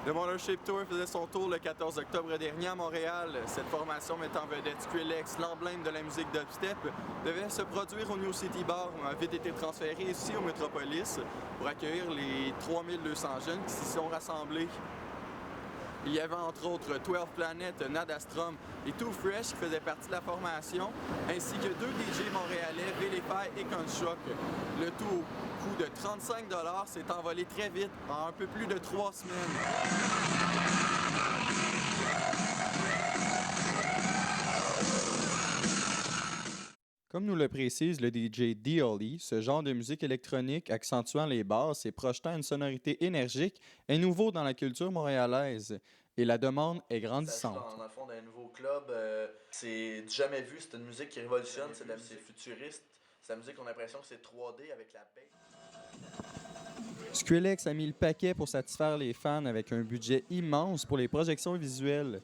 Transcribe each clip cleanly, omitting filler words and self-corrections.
Le Mothership Tour faisait son tour le 14 octobre dernier à Montréal. Cette formation mettant en vedette Skrillex, l'emblème de la musique dubstep, devait se produire au New City Bar, mais a vite été transféré ici au Metropolis pour accueillir les 3200 jeunes qui s'y sont rassemblés. Il y avait entre autres 12 Planets, Nadastrom et Too Fresh qui faisaient partie de la formation, ainsi que deux DJ montréalais, Vélify et Construct. Le tout au coût de 35 $ s'est envolé très vite en un peu plus de 3 semaines. Comme nous le précise le DJ D.Ollie, ce genre de musique électronique accentuant les basses et projetant une sonorité énergique est nouveau dans la culture montréalaise et la demande est Ça joue grandissante. dans le fond d'un nouveau club. C'est du jamais vu, c'est une musique qui révolutionne, c'est futuriste. C'est la musique, on a l'impression que c'est 3D avec la bass. Skrillex a mis le paquet pour satisfaire les fans avec un budget immense pour les projections visuelles.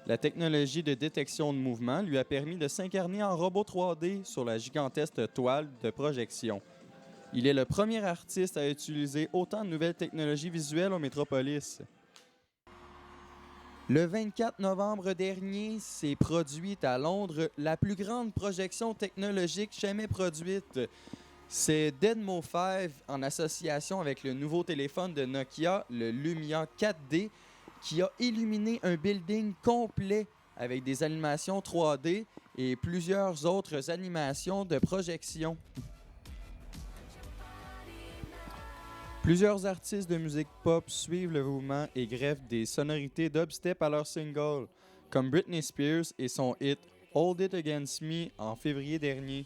La technologie de détection de mouvement lui a permis de s'incarner en robot 3D sur la gigantesque toile de projection. Il est le premier artiste à utiliser autant de nouvelles technologies visuelles au Metropolis. Le 24 novembre dernier s'est produite à Londres la plus grande projection technologique jamais produite. C'est Deadmo 5 en association avec le nouveau téléphone de Nokia, le Lumia 4D, qui a illuminé un building complet avec des animations 3D et plusieurs autres animations de projection. Plusieurs artistes de musique pop suivent le mouvement et greffent des sonorités dubstep à leurs singles, comme Britney Spears et son hit Hold It Against Me en février dernier.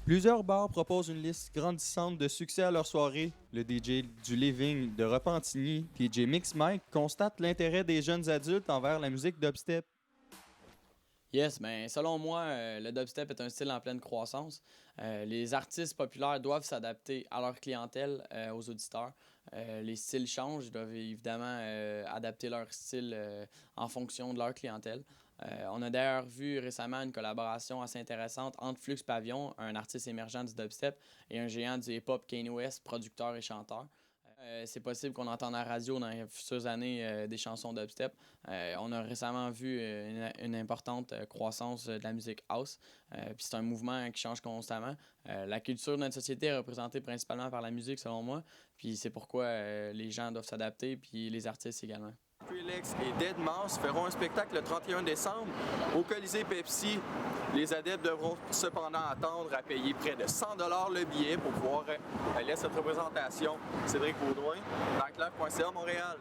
Plusieurs bars proposent une liste grandissante de succès à leur soirée. Le DJ du Living de Repentigny, DJ Mix Mike, constate l'intérêt des jeunes adultes envers la musique dubstep. Yes, ben selon moi, le dubstep est un style en pleine croissance. Les artistes populaires doivent s'adapter à leur clientèle, aux auditeurs. Les styles changent, ils doivent évidemment adapter leur style en fonction de leur clientèle. On a d'ailleurs vu récemment une collaboration assez intéressante entre Flux Pavillon, un artiste émergent du dubstep, et un géant du hip-hop Kanye West, producteur et chanteur. C'est possible qu'on entende à la radio dans les futures années des chansons dubstep. On a récemment vu une importante croissance de la musique house. Puis c'est un mouvement qui change constamment. La culture de notre société est représentée principalement par la musique, selon moi. Puis c'est pourquoi les gens doivent s'adapter, puis les artistes également. Skrillex et Deadmau5 feront un spectacle le 31 décembre au Colisée Pepsi. Les adeptes devront cependant attendre à payer près de 100 $ le billet pour pouvoir aller à cette représentation. Cédric Baudouin, Nightlife.ca Montréal.